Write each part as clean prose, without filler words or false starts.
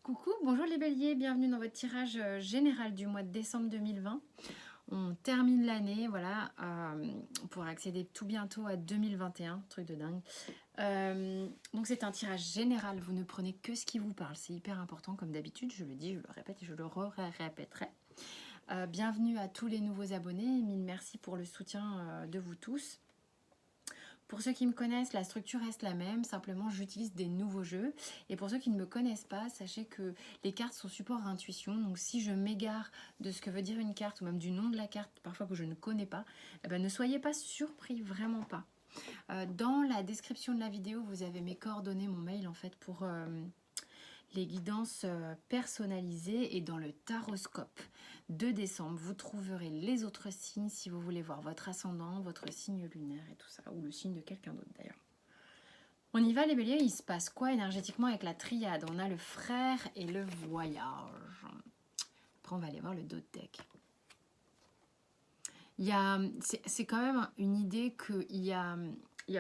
Coucou, bonjour les béliers, bienvenue dans votre tirage général du mois de décembre 2020. On termine l'année, voilà, on pourra accéder tout bientôt à 2021, truc de dingue. Donc c'est un tirage général, vous ne prenez que ce qui vous parle, c'est hyper important comme d'habitude, je le dis, je le répète et je le répéterai. Bienvenue à tous les nouveaux abonnés, mille merci pour le soutien de vous tous. Pour ceux qui me connaissent, la structure reste la même, simplement j'utilise des nouveaux jeux. Et pour ceux qui ne me connaissent pas, sachez que les cartes sont support à intuition. Donc si je m'égare de ce que veut dire une carte ou même du nom de la carte, parfois que je ne connais pas, eh ben, ne soyez pas surpris, vraiment pas. Dans la description de la vidéo, vous avez mes coordonnées, mon mail en fait pour les guidances personnalisées, et dans le taroscope de décembre, vous trouverez les autres signes si vous voulez voir votre ascendant, votre signe lunaire et tout ça, ou le signe de quelqu'un d'autre d'ailleurs. On y va les béliers, il se passe quoi énergétiquement avec la triade? On a le frère et le voyage. Après on va aller voir le dos de deck. C'est quand même une idée qu'il y a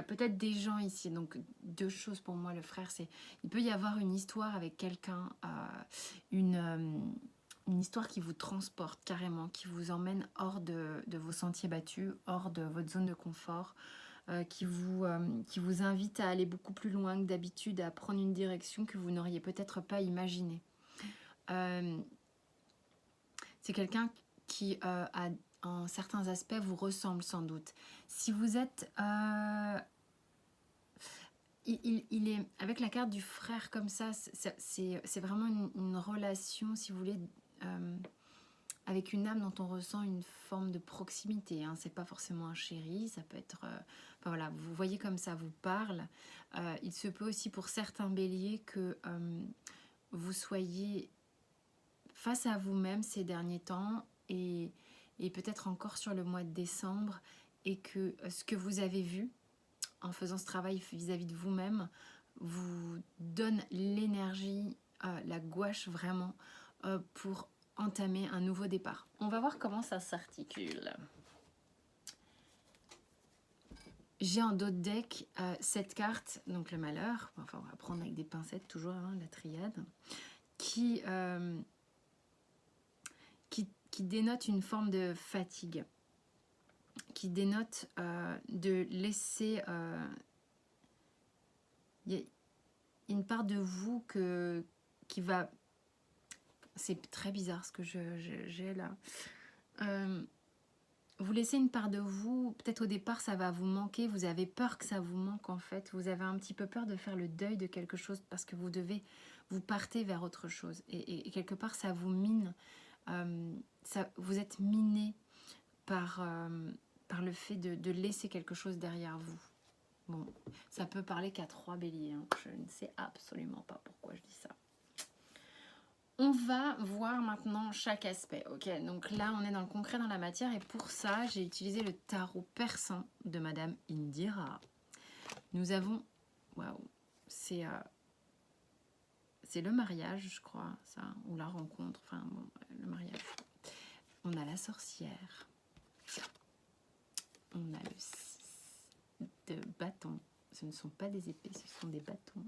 peut-être des gens ici, donc deux choses pour moi. Le frère, c'est il peut y avoir une histoire avec quelqu'un, une histoire qui vous transporte carrément, qui vous emmène hors de vos sentiers battus, hors de votre zone de confort, qui vous invite à aller beaucoup plus loin que d'habitude, à prendre une direction que vous n'auriez peut-être pas imaginée. C'est quelqu'un qui en certains aspects vous ressemble sans doute. Si vous êtes il est avec la carte du frère comme ça, c'est vraiment une relation, si vous voulez, avec une âme dont on ressent une forme de proximité, hein. C'est pas forcément un chéri, ça peut être enfin voilà, vous voyez comme ça vous parle. Il se peut aussi pour certains béliers que vous soyez face à vous-même ces derniers temps, et peut-être encore sur le mois de décembre, et que ce que vous avez vu en faisant ce travail vis-à-vis de vous-même vous donne l'énergie, la gouache vraiment, pour entamer un nouveau départ. On va voir comment ça s'articule. J'ai en dos de deck cette carte, donc le malheur, enfin on va prendre avec des pincettes toujours, hein, la triade, qui dénote une forme de fatigue, qui dénote de laisser... Il y a une part de vous qui va... C'est très bizarre ce que j'ai là. Vous laissez une part de vous, peut-être au départ ça va vous manquer, vous avez peur que ça vous manque en fait, vous avez un petit peu peur de faire le deuil de quelque chose parce que vous partez vers autre chose, et quelque part ça vous mine, vous êtes miné par le fait de laisser quelque chose derrière vous. Bon, ça peut parler qu'à 3 béliers, hein. Je ne sais absolument pas pourquoi je dis ça. On va voir maintenant chaque aspect, ok? Donc là, on est dans le concret, dans la matière, et pour ça, j'ai utilisé le tarot persan de Madame Indira. Nous avons... Waouh! C'est le mariage, je crois, ça, ou la rencontre, enfin, bon, le mariage. On a la sorcière. On a le 6 de bâtons. Ce ne sont pas des épées, ce sont des bâtons.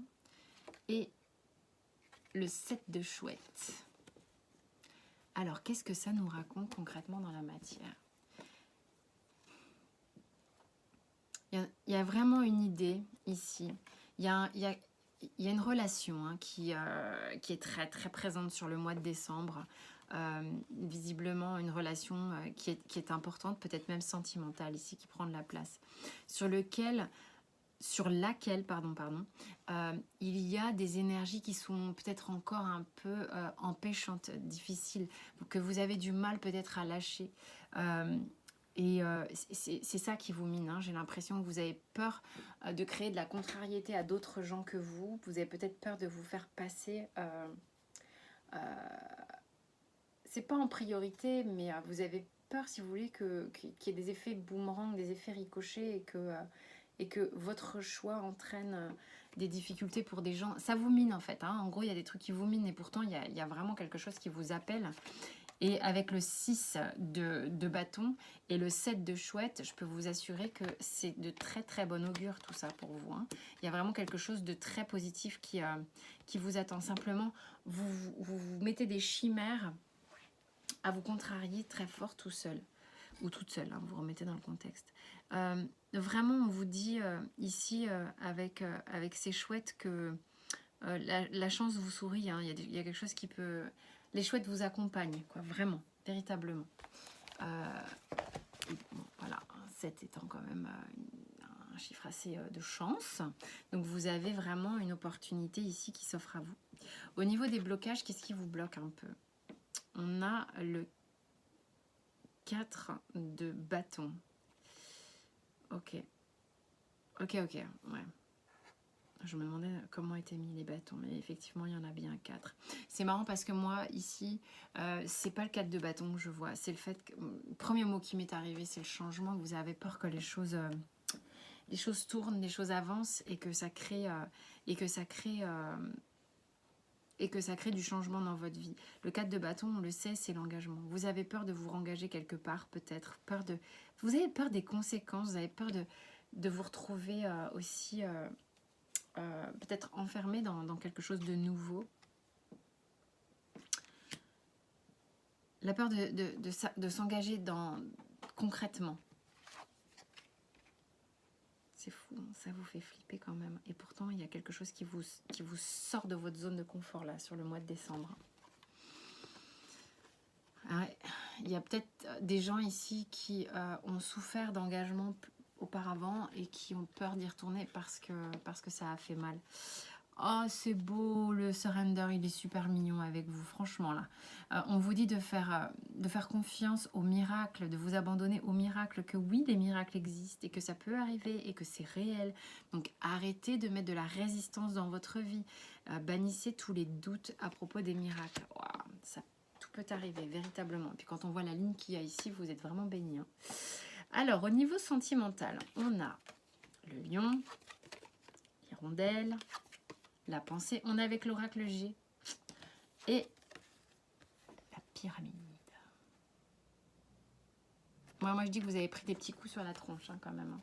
Et le 7 de chouette. Alors, qu'est-ce que ça nous raconte concrètement dans la matière? Il y a vraiment une idée ici. Il y a une relation, hein, qui est très très présente sur le mois de décembre. Visiblement une relation qui est importante, peut-être même sentimentale ici, qui prend de la place. Sur laquelle, il y a des énergies qui sont peut-être encore un peu empêchantes, difficiles, que vous avez du mal peut-être à lâcher. Et c'est ça qui vous mine, hein. J'ai l'impression que vous avez peur de créer de la contrariété à d'autres gens que vous. Vous avez peut-être peur de vous faire passer... c'est pas en priorité, mais vous avez peur, si vous voulez, qu'il y ait des effets boomerang, des effets ricochets, et que votre choix entraîne des difficultés pour des gens. Ça vous mine en fait, hein. En gros, il y a des trucs qui vous minent, et pourtant, il y a vraiment quelque chose qui vous appelle. Et avec le 6 de bâton et le 7 de chouette, je peux vous assurer que c'est de très très bon augure tout ça pour vous. Hein. Il y a vraiment quelque chose de très positif qui vous attend. Simplement, vous mettez des chimères à vous contrarier très fort tout seul. Ou toute seule, hein, vous remettez dans le contexte. Vraiment, on vous dit ici, avec ces chouettes, que la chance vous sourit. Hein. Il y a quelque chose qui peut... Les chouettes vous accompagnent, quoi, vraiment, véritablement. Bon, voilà, 7 étant quand même un chiffre assez de chance. Donc, vous avez vraiment une opportunité ici qui s'offre à vous. Au niveau des blocages, qu'est-ce qui vous bloque un peu? On a le 4 de bâton. Ok, ouais. Je me demandais comment étaient mis les bâtons, mais effectivement, il y en a bien 4. C'est marrant parce que moi, ici, c'est pas le 4 de bâton que je vois. C'est le fait que... Le premier mot qui m'est arrivé, c'est le changement. Vous avez peur que les choses tournent, les choses avancent et que ça crée... et que ça crée du changement dans votre vie. Le 4 de bâton, on le sait, c'est l'engagement. Vous avez peur de vous engager quelque part, peut-être. Vous avez peur des conséquences, vous avez peur de vous retrouver aussi... peut-être enfermé dans quelque chose de nouveau. La peur de s'engager concrètement. C'est fou, hein, ça vous fait flipper quand même. Et pourtant, il y a quelque chose qui vous sort de votre zone de confort là, sur le mois de décembre. Ouais, il y a peut-être des gens ici qui ont souffert d'engagement auparavant et qui ont peur d'y retourner parce que ça a fait mal. Oh, c'est beau, le surrender, il est super mignon avec vous, franchement là. On vous dit de faire confiance au miracle, de vous abandonner au miracle, que oui, les miracles existent et que ça peut arriver et que c'est réel. Donc arrêtez de mettre de la résistance dans votre vie. Bannissez tous les doutes à propos des miracles. Wow, ça tout peut arriver, véritablement. Et puis quand on voit la ligne qu'il y a ici, vous êtes vraiment bénis. Hein. Alors, au niveau sentimental, on a le lion, l'hirondelle, la pensée. On est avec l'oracle G et la pyramide. Moi, je dis que vous avez pris des petits coups sur la tronche, hein, quand même. Hein.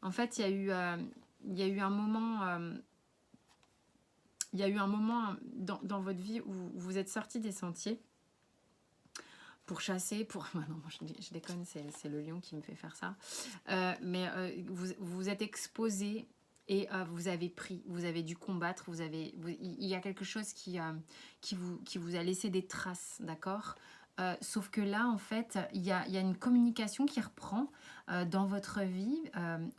En fait, il y a eu un moment... il y a eu un moment dans votre vie où vous êtes sorti des sentiers pour chasser, non, je déconne, c'est le lion qui me fait faire ça. Vous êtes exposé et vous avez dû combattre, il y a quelque chose qui vous a laissé des traces, d'accord ? Sauf que là, en fait, il y a une communication qui reprend dans votre vie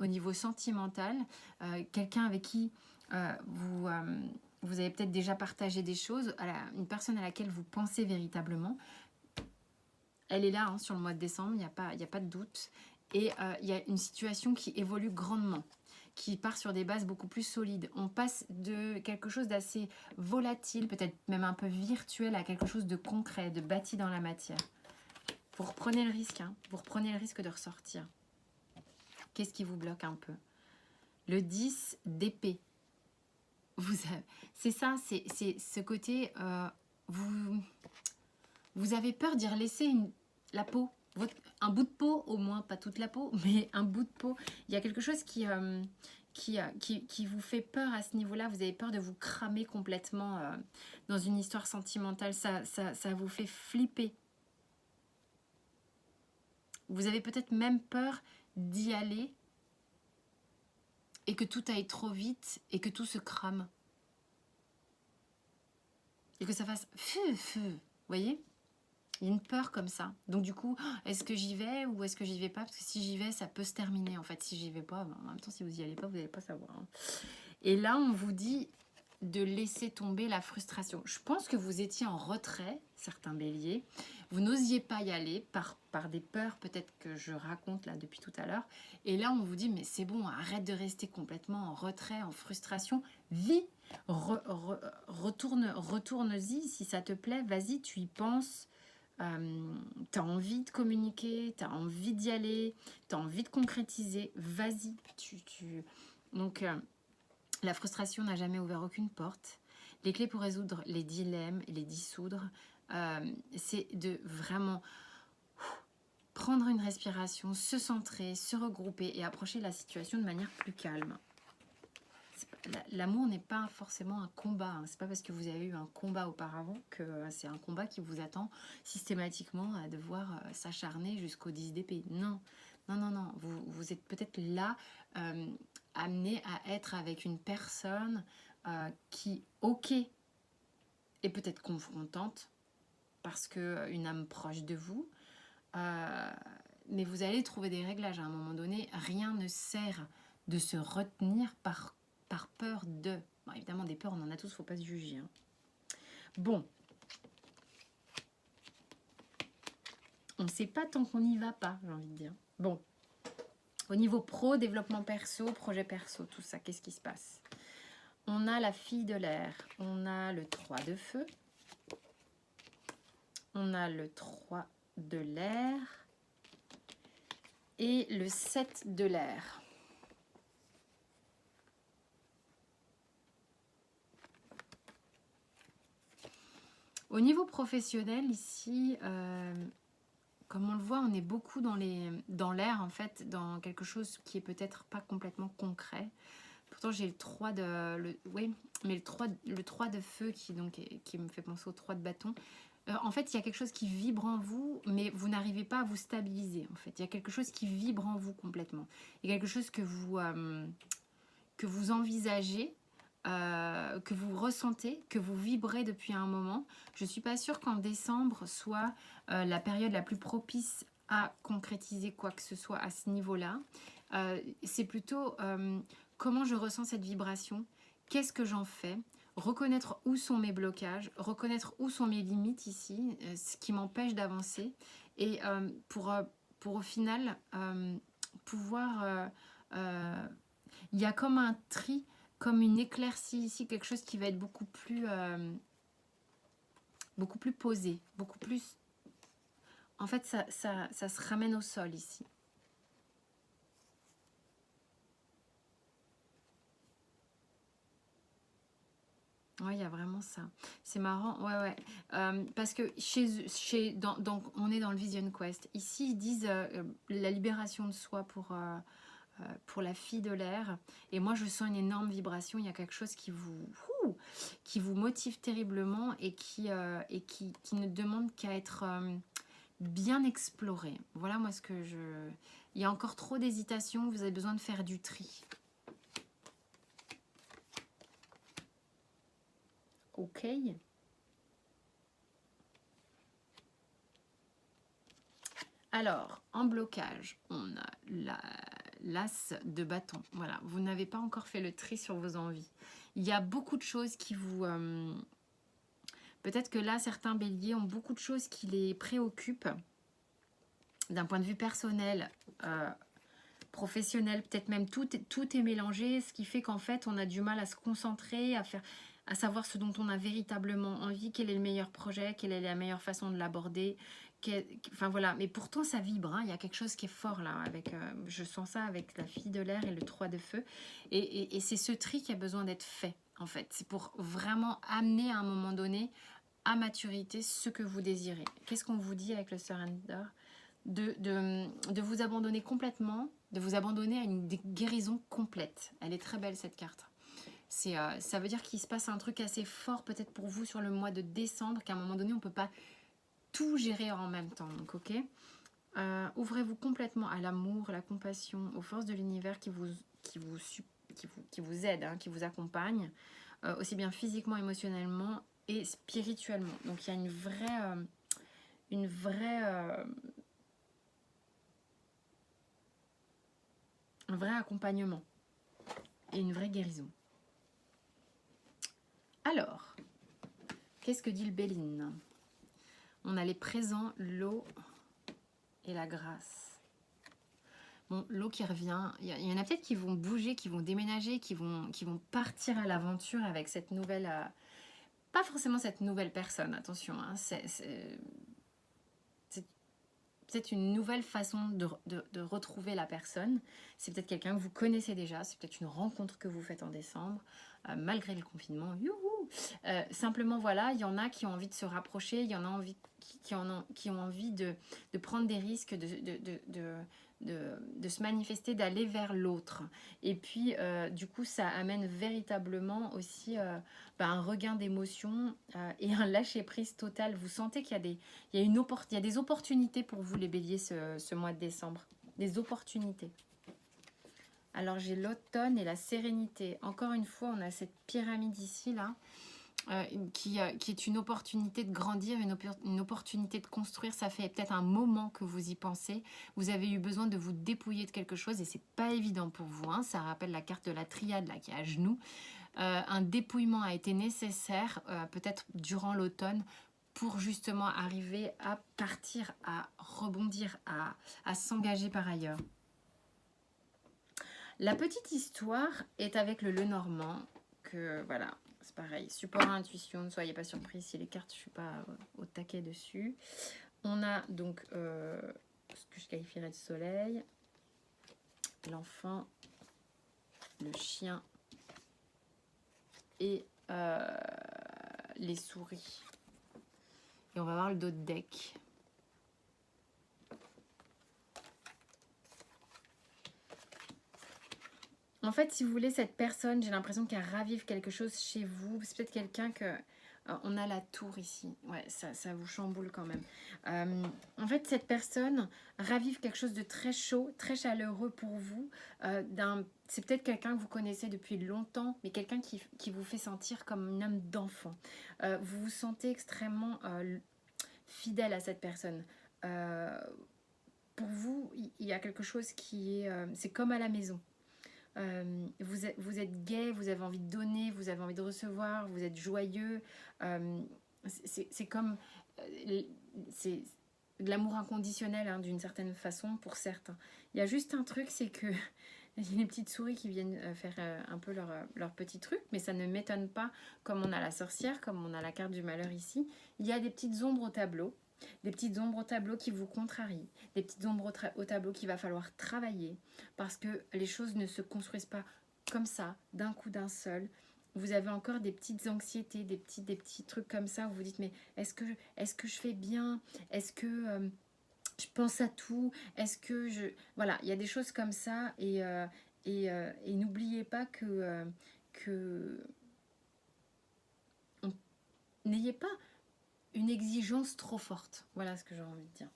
au niveau sentimental. Quelqu'un avec qui vous avez peut-être déjà partagé des choses, une personne à laquelle vous pensez véritablement. Elle est là, hein, sur le mois de décembre, il n'y a pas de doute. Et il y a une situation qui évolue grandement, qui part sur des bases beaucoup plus solides. On passe de quelque chose d'assez volatile, peut-être même un peu virtuel, à quelque chose de concret, de bâti dans la matière. Vous reprenez le risque, hein, vous reprenez le risque de ressortir. Qu'est-ce qui vous bloque un peu? Le 10 d'épée. C'est ça, c'est ce côté... Vous avez peur d'y relaisser la peau, un bout de peau, au moins, pas toute la peau, mais un bout de peau. Il y a quelque chose qui vous fait peur à ce niveau-là. Vous avez peur de vous cramer complètement dans une histoire sentimentale. Ça vous fait flipper. Vous avez peut-être même peur d'y aller et que tout aille trop vite et que tout se crame. Et que ça fasse feu. Vous voyez ? Il y a une peur comme ça. Donc du coup, est-ce que j'y vais ou est-ce que j'y vais pas? Parce que si j'y vais, ça peut se terminer. En fait, si j'y vais pas, en même temps, si vous y allez pas, vous n'allez pas savoir. Hein. Et là, on vous dit de laisser tomber la frustration. Je pense que vous étiez en retrait, certains béliers. Vous n'osiez pas y aller par des peurs peut-être que je raconte là depuis tout à l'heure. Et là, on vous dit, mais c'est bon, arrête de rester complètement en retrait, en frustration. Vis, retourne-y si ça te plaît. Vas-y, tu y penses. T'as envie de communiquer, t'as envie d'y aller, t'as envie de concrétiser, vas-y. Donc, la frustration n'a jamais ouvert aucune porte. Les clés pour résoudre les dilemmes, les dissoudre, c'est de vraiment prendre une respiration, se centrer, se regrouper et approcher la situation de manière plus calme. L'amour n'est pas forcément un combat. Hein. C'est pas parce que vous avez eu un combat auparavant que c'est un combat qui vous attend systématiquement à devoir s'acharner jusqu'au 10 d'épée. Non, non, non, non. Vous êtes peut-être là amené à être avec une personne qui, ok, est peut-être confrontante parce qu'une âme proche de vous, mais vous allez trouver des réglages. À un moment donné, rien ne sert de se retenir par peur de... Bon, évidemment, des peurs, on en a tous, il ne faut pas se juger. Hein. Bon. On ne sait pas tant qu'on n'y va pas, j'ai envie de dire. Bon. Au niveau pro, développement perso, projet perso, tout ça, qu'est-ce qui se passe? On a la fille de l'air, on a le 3 de feu, on a le 3 de l'air et le 7 de l'air. Au niveau professionnel, ici, comme on le voit, on est beaucoup dans l'air, en fait, dans quelque chose qui est peut-être pas complètement concret. Pourtant, j'ai le 3 de... oui, mais le 3 de feu qui me fait penser au 3 de bâton. En fait, il y a quelque chose qui vibre en vous, mais vous n'arrivez pas à vous stabiliser, en fait. Il y a quelque chose qui vibre en vous complètement. Il y a quelque chose que vous envisagez, que vous ressentez, que vous vibrez depuis un moment. Je ne suis pas sûre qu'en décembre soit la période la plus propice à concrétiser quoi que ce soit à ce niveau-là. C'est plutôt comment je ressens cette vibration, qu'est-ce que j'en fais, reconnaître où sont mes blocages, reconnaître où sont mes limites ici, ce qui m'empêche d'avancer, et pour au final pouvoir... il y a comme un tri, comme une éclaircie ici, quelque chose qui va être beaucoup plus posé, beaucoup plus... En fait, ça se ramène au sol ici. Oui, il y a vraiment ça. C'est marrant, ouais. Parce que on est dans le Vision Quest. Ici, ils disent la libération de soi pour la fille de l'air. Et moi, je sens une énorme vibration. Il y a quelque chose qui vous motive terriblement et qui ne demande qu'à être bien exploré. Voilà, moi, il y a encore trop d'hésitation. Vous avez besoin de faire du tri. Ok. Alors, en blocage, on a l'as de bâton. Voilà, vous n'avez pas encore fait le tri sur vos envies. Il y a beaucoup de choses qui vous... Peut-être que là, certains béliers ont beaucoup de choses qui les préoccupent d'un point de vue personnel, professionnel, peut-être même tout est mélangé, ce qui fait qu'en fait, on a du mal à se concentrer, à savoir ce dont on a véritablement envie, quel est le meilleur projet, quelle est la meilleure façon de l'aborder. Enfin voilà, mais pourtant ça vibre, hein. Il y a quelque chose qui est fort là, je sens ça avec la fille de l'air et le 3 de feu. Et c'est ce tri qui a besoin d'être fait, en fait. C'est pour vraiment amener à un moment donné à maturité ce que vous désirez. Qu'est-ce qu'on vous dit avec le surrender ? De vous abandonner complètement, de vous abandonner à une guérison complète. Elle est très belle cette carte. Ça veut dire qu'il se passe un truc assez fort peut-être pour vous sur le mois de décembre, qu'à un moment donné on ne peut pas tout gérer en même temps. Donc ok, ouvrez-vous complètement à l'amour, à la compassion, aux forces de l'univers qui vous aident, hein, qui vous accompagnent, aussi bien physiquement, émotionnellement et spirituellement. Donc il y a un vrai accompagnement et une vraie guérison. Alors, qu'est-ce que dit le Béline? On a les présents, l'eau et la grâce. Bon, l'eau qui revient. Il y en a peut-être qui vont bouger, qui vont déménager, qui vont partir à l'aventure avec cette nouvelle... pas forcément cette nouvelle personne, attention. Hein, c'est peut-être une nouvelle façon de retrouver la personne. C'est peut-être quelqu'un que vous connaissez déjà. C'est peut-être une rencontre que vous faites en décembre, malgré le confinement. Youhou! tout. Simplement, voilà, il y en a qui ont envie de se rapprocher, il y en a envie, qui ont envie de prendre des risques, de se manifester, d'aller vers l'autre. Et puis, du coup, ça amène véritablement aussi un regain d'émotion et un lâcher-prise total. Vous sentez qu'il y a des opportunités pour vous, les béliers, ce mois de décembre. Des opportunités. Alors, j'ai l'automne et la sérénité. Encore une fois, on a cette pyramide ici, là, qui est une opportunité de grandir, une opportunité de construire. Ça fait peut-être un moment que vous y pensez. Vous avez eu besoin de vous dépouiller de quelque chose et c'est pas évident pour vous. Hein. Ça rappelle la carte de la triade, là, qui est à genoux. Un dépouillement a été nécessaire, peut-être durant l'automne, pour justement arriver à partir, à rebondir, à s'engager par ailleurs. La petite histoire est avec le Lenormand, que voilà, c'est pareil, support à intuition, ne soyez pas surpris si les cartes, je ne suis pas au taquet dessus. On a donc ce que je qualifierais de soleil, l'enfant, le chien et les souris. Et on va voir le dos de deck. En fait, si vous voulez, cette personne, j'ai l'impression qu'elle ravive quelque chose chez vous. C'est peut-être quelqu'un que... on a la tour ici. Ouais, ça vous chamboule quand même. En fait, cette personne ravive quelque chose de très chaud, très chaleureux pour vous. C'est peut-être quelqu'un que vous connaissez depuis longtemps, mais quelqu'un qui vous fait sentir comme une âme d'enfant. Vous vous sentez extrêmement fidèle à cette personne. Pour vous, il y a quelque chose qui est... c'est comme à la maison. Vous êtes gai, vous avez envie de donner, vous avez envie de recevoir, vous êtes joyeux. C'est comme... c'est de l'amour inconditionnel, hein, d'une certaine façon, pour certains. Il y a juste un truc, c'est que il y a des petites souris qui viennent faire un peu leur petit truc, mais ça ne m'étonne pas, comme on a la sorcière, comme on a la carte du malheur ici. Il y a des petites ombres au tableau. Des petites ombres au tableau qui vous contrarient, des petites ombres au tableau qu'il va falloir travailler parce que les choses ne se construisent pas comme ça, d'un coup, d'un seul. Vous avez encore des petites anxiétés, des petits trucs comme ça où vous dites mais est-ce que je fais bien? Est-ce que je pense à tout? Est-ce que je... Voilà, il y a des choses comme ça et n'oubliez pas que n'ayez pas une exigence trop forte. Voilà ce que j'ai envie de dire.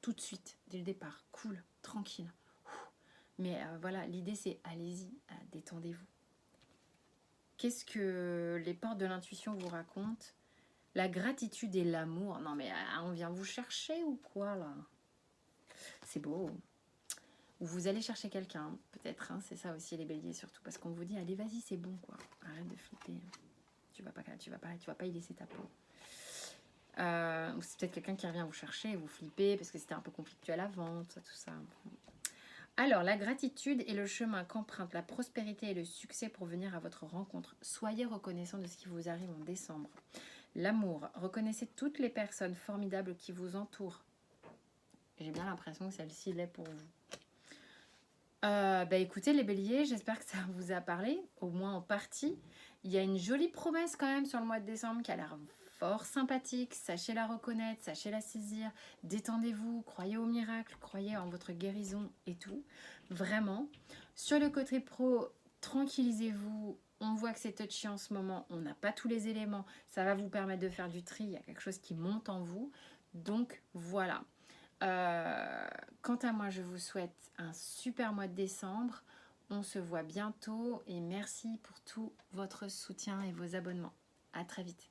Tout de suite, dès le départ. Cool, tranquille. Mais voilà, l'idée c'est allez-y, détendez-vous. Qu'est-ce que les portes de l'intuition vous racontent? La gratitude et l'amour. Non mais on vient vous chercher ou quoi là? C'est beau. Ou vous allez chercher quelqu'un, peut-être. Hein, c'est ça aussi les béliers surtout. Parce qu'on vous dit, allez vas-y, c'est bon quoi. Arrête de flipper. Tu vas pas y laisser ta peau. C'est peut-être quelqu'un qui revient vous chercher et vous flippez parce que c'était un peu conflictuel avant, tout ça. Alors, la gratitude est le chemin qu'emprunte la prospérité et le succès pour venir à votre rencontre. Soyez reconnaissant de ce qui vous arrive en décembre. L'amour, reconnaissez toutes les personnes formidables qui vous entourent. J'ai bien l'impression que celle-ci l'est pour vous. Écoutez les béliers, j'espère que ça vous a parlé, au moins en partie. Il y a une jolie promesse quand même sur le mois de décembre qui a l'air fort sympathique, sachez la reconnaître, sachez la saisir, détendez-vous, croyez au miracle, croyez en votre guérison et tout, vraiment. Sur le côté pro, tranquillisez-vous, on voit que c'est touchy en ce moment, on n'a pas tous les éléments, ça va vous permettre de faire du tri, il y a quelque chose qui monte en vous, donc voilà. Quant à moi, je vous souhaite un super mois de décembre, on se voit bientôt et merci pour tout votre soutien et vos abonnements. À très vite.